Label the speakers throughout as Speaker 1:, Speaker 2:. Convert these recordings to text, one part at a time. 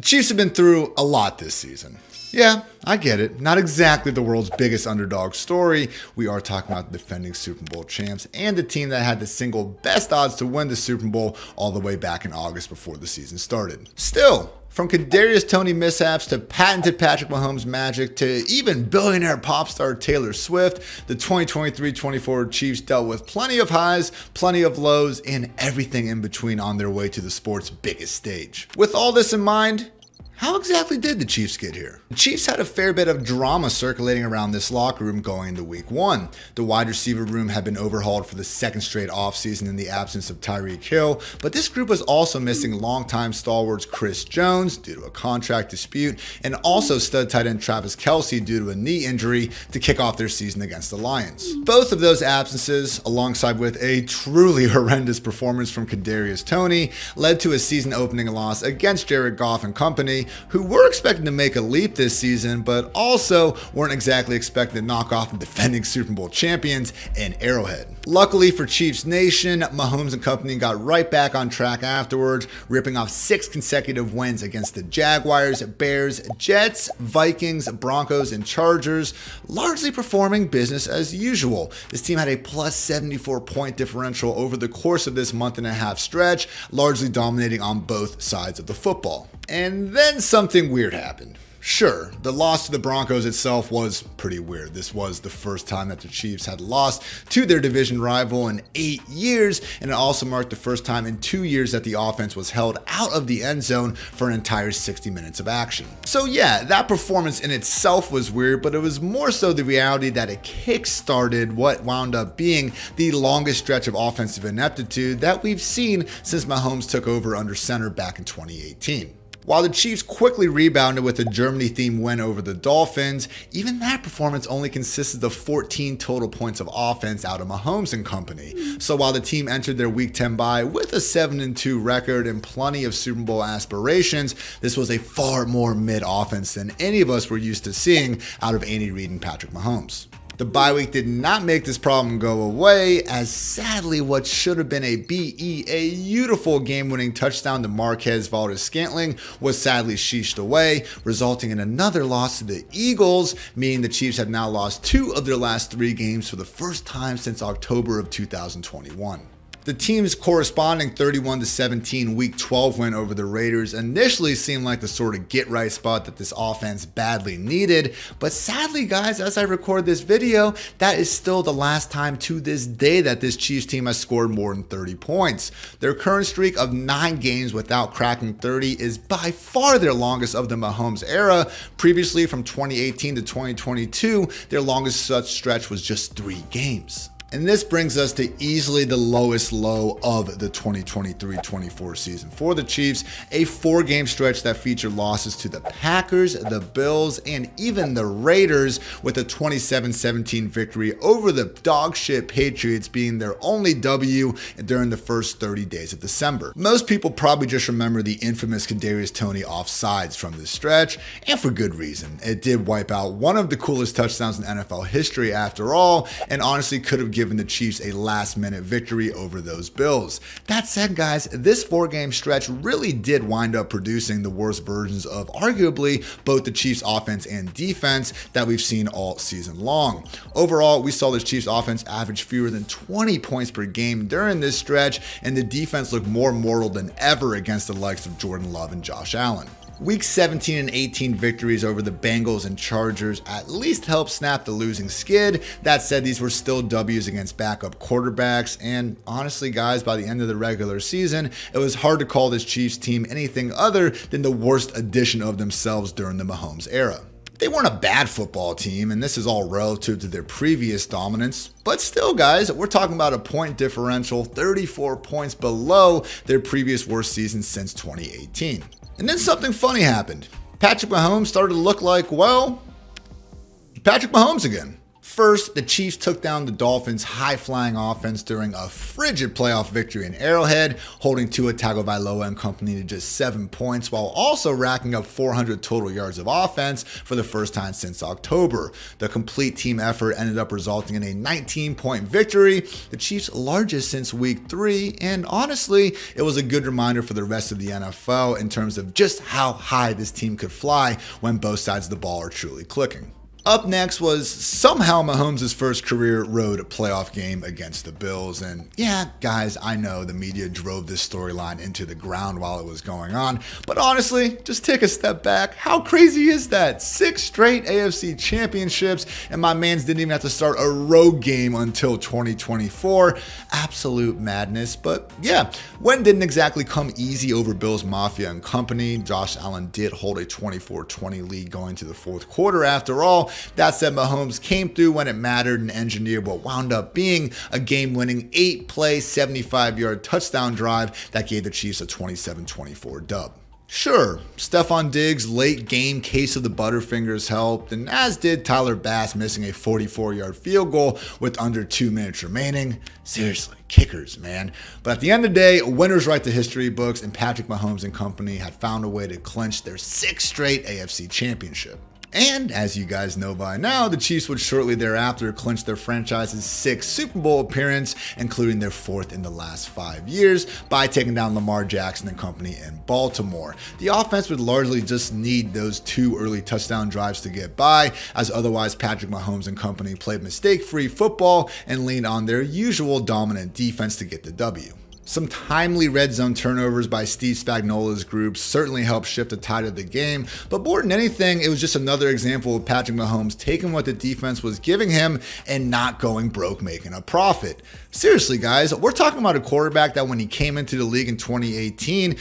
Speaker 1: Chiefs have been through a lot this season. Yeah, I get it. Not exactly the world's biggest underdog story. We are talking about the defending Super Bowl champs and the team that had the single best odds to win the Super Bowl all the way back in August before the season started. Still, from Kadarius Toney mishaps to patented Patrick Mahomes magic to even billionaire pop star Taylor Swift, the 2023-24 Chiefs dealt with plenty of highs, plenty of lows, and everything in between on their way to the sport's biggest stage. With all this in mind, how exactly did the Chiefs get here? The Chiefs had a fair bit of drama circulating around this locker room going into week one. The wide receiver room had been overhauled for the second straight offseason in the absence of Tyreek Hill, but this group was also missing longtime stalwarts Chris Jones due to a contract dispute, and also stud tight end Travis Kelce due to a knee injury to kick off their season against the Lions. Both of those absences, alongside with a truly horrendous performance from Kadarius Toney, led to a season-opening loss against Jared Goff and company, who were expecting to make a leap this season, but also weren't exactly expecting to knock off the defending Super Bowl champions in Arrowhead. Luckily for Chiefs Nation, Mahomes and company got right back on track afterwards, ripping off 6 consecutive wins against the Jaguars, Bears, Jets, Vikings, Broncos, and Chargers, largely performing business as usual. This team had a plus 74 point differential over the course of this month-and-a-half stretch, largely dominating on both sides of the football. And then something weird happened. Sure, the loss to the Broncos itself was pretty weird. This was the first time that the Chiefs had lost to their division rival in 8 years, and it also marked the first time in 2 years that the offense was held out of the end zone for an entire 60 minutes of action. So yeah, that performance in itself was weird, but it was more so the reality that it kick-started what wound up being the longest stretch of offensive ineptitude that we've seen since Mahomes took over under center back in 2018. While the Chiefs quickly rebounded with a Germany-themed win over the Dolphins, even that performance only consisted of 14 total points of offense out of Mahomes and company. So while the team entered their Week 10 bye with a 7-2 record and plenty of Super Bowl aspirations, this was a far more mid-offense than any of us were used to seeing out of Andy Reid and Patrick Mahomes. The bye week did not make this problem go away, as sadly what should have been a beautiful game-winning touchdown to Marquez Valdes-Scantling was sadly sheeshed away, resulting in another loss to the Eagles, meaning the Chiefs have now lost 2 of their last 3 games for the first time since October of 2021. The team's corresponding 31-17 Week 12 win over the Raiders initially seemed like the sort of get-right spot that this offense badly needed, but sadly, guys, as I record this video, that is still the last time to this day that this Chiefs team has scored more than 30 points. Their current streak of 9 games without cracking 30 is by far their longest of the Mahomes era. Previously, from 2018 to 2022, their longest such stretch was just 3 games. And this brings us to easily the lowest low of the 2023-24 season for the Chiefs, a 4-game stretch that featured losses to the Packers, the Bills, and even the Raiders, with a 27-17 victory over the dogshit Patriots being their only W during the first 30 days of December. Most people probably just remember the infamous Kadarius Toney offsides from this stretch, and for good reason. It did wipe out one of the coolest touchdowns in NFL history after all, and honestly could have given the Chiefs a last-minute victory over those Bills. That said, guys, this 4-game stretch really did wind up producing the worst versions of arguably both the Chiefs offense and defense that we've seen all season long. Overall, we saw the Chiefs offense average fewer than 20 points per game during this stretch, and the defense looked more mortal than ever against the likes of Jordan Love and Josh Allen. Week 17 and 18 victories over the Bengals and Chargers at least helped snap the losing skid. That said, these were still W's against backup quarterbacks, and honestly, guys, by the end of the regular season, it was hard to call this Chiefs team anything other than the worst edition of themselves during the Mahomes era. They weren't a bad football team, and this is all relative to their previous dominance, but still, guys, we're talking about a point differential 34 points below their previous worst season since 2018. And then something funny happened. Patrick Mahomes started to look like, well, Patrick Mahomes again. First, the Chiefs took down the Dolphins' high-flying offense during a frigid playoff victory in Arrowhead, holding Tua Tagovailoa and company to just 7 points, while also racking up 400 total yards of offense for the first time since October. The complete team effort ended up resulting in a 19-point victory, the Chiefs' largest since Week 3, and honestly, it was a good reminder for the rest of the NFL in terms of just how high this team could fly when both sides of the ball are truly clicking. Up next was somehow Mahomes' first career road playoff game against the Bills. And yeah, guys, I know the media drove this storyline into the ground while it was going on. But honestly, just take a step back. How crazy is that? 6 straight AFC championships, and my mans didn't even have to start a road game until 2024. Absolute madness. But yeah, win didn't exactly come easy over Bills Mafia and company. Josh Allen did hold a 24-20 lead going to the fourth quarter after all. That said, Mahomes came through when it mattered and engineered what wound up being a game-winning 8-play, 75-yard touchdown drive that gave the Chiefs a 27-24 dub. Sure, Stephon Diggs' late game case of the Butterfingers helped, and as did Tyler Bass missing a 44-yard field goal with under 2 minutes remaining. Seriously, kickers, man. But at the end of the day, winners write the history books, and Patrick Mahomes and company had found a way to clinch their 6th straight AFC championship. And as you guys know by now, the Chiefs would shortly thereafter clinch their franchise's 6th Super Bowl appearance, including their 4th in the last 5 years, by taking down Lamar Jackson and company in Baltimore. The offense would largely just need those 2 early touchdown drives to get by, as otherwise Patrick Mahomes and company played mistake-free football and leaned on their usual dominant defense to get the W. Some timely red zone turnovers by Steve Spagnuolo's group certainly helped shift the tide of the game, but more than anything, it was just another example of Patrick Mahomes taking what the defense was giving him and not going broke making a profit. Seriously, guys, we're talking about a quarterback that when he came into the league in 2018,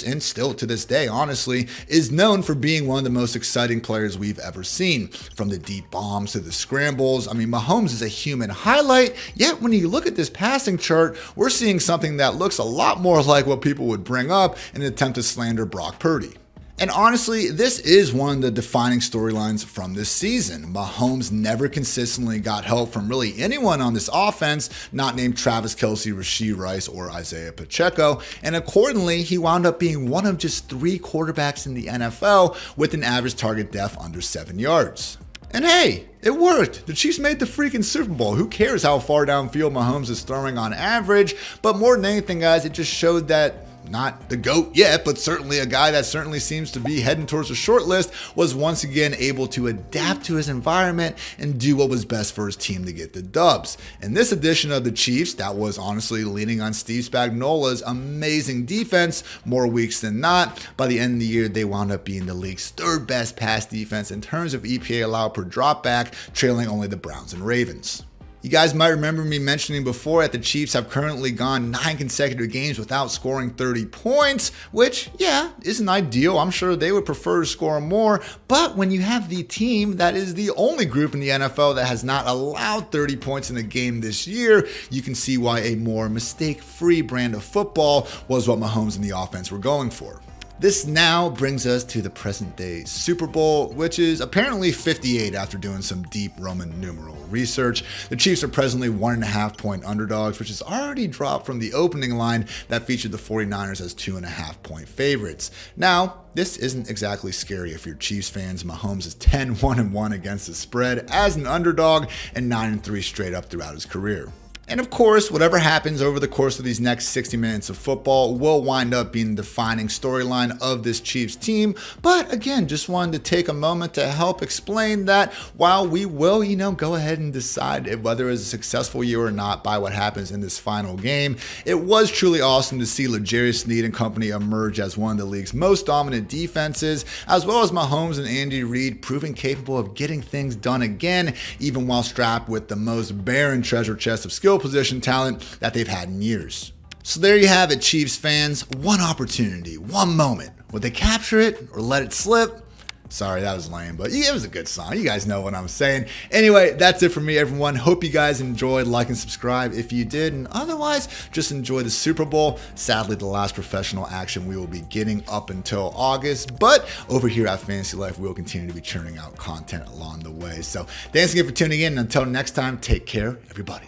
Speaker 1: and still to this day, honestly, is known for being one of the most exciting players we've ever seen. From the deep bombs to the scrambles, I mean, Mahomes is a human highlight, yet when you look at this passing chart, we're seeing something that looks a lot more like what people would bring up in an attempt to slander Brock Purdy. And honestly, this is one of the defining storylines from this season. Mahomes never consistently got help from really anyone on this offense, not named Travis Kelce, Rashee Rice, or Isaiah Pacheco, and accordingly, he wound up being one of just 3 quarterbacks in the NFL with an average target depth under 7 yards. And hey, it worked. The Chiefs made the freaking Super Bowl. Who cares how far downfield Mahomes is throwing on average? But more than anything, guys, it just showed that not the GOAT yet, but certainly a guy that certainly seems to be heading towards the short list, was once again able to adapt to his environment and do what was best for his team to get the dubs. In this edition of the Chiefs, that was honestly leaning on Steve Spagnuolo's amazing defense more weeks than not. By the end of the year, they wound up being the league's 3rd best pass defense in terms of EPA allowed per dropback, trailing only the Browns and Ravens. You guys might remember me mentioning before that the Chiefs have currently gone 9 consecutive games without scoring 30 points, which, yeah, isn't ideal. I'm sure they would prefer to score more, but when you have the team that is the only group in the NFL that has not allowed 30 points in a game this year, you can see why a more mistake-free brand of football was what Mahomes and the offense were going for. This now brings us to the present day Super Bowl, which is apparently 58 after doing some deep Roman numeral research. The Chiefs are presently 1.5-point underdogs, which has already dropped from the opening line that featured the 49ers as 2.5-point favorites. Now, this isn't exactly scary if you're Chiefs fans. Mahomes is 10-1-1 against the spread as an underdog and 9-3 straight up throughout his career. And of course, whatever happens over the course of these next 60 minutes of football will wind up being the defining storyline of this Chiefs team. But again, just wanted to take a moment to help explain that while we will, go ahead and decide whether it was a successful year or not by what happens in this final game, it was truly awesome to see L'Jarius Sneed and company emerge as one of the league's most dominant defenses, as well as Mahomes and Andy Reid proving capable of getting things done again, even while strapped with the most barren treasure chest of skill position talent that they've had in years. So there you have it, Chiefs fans. One opportunity, one moment. Would they capture it or let it slip? Sorry, that was lame, but it was a good song. You guys know what I'm saying. Anyway, that's it for me, everyone. Hope you guys enjoyed. Like and subscribe if you did, and otherwise, just enjoy the Super Bowl. Sadly, the last professional action we will be getting up until August, but over here at Fantasy Life, we will continue to be churning out content along the way. So thanks again for tuning in, and until next time, take care, everybody.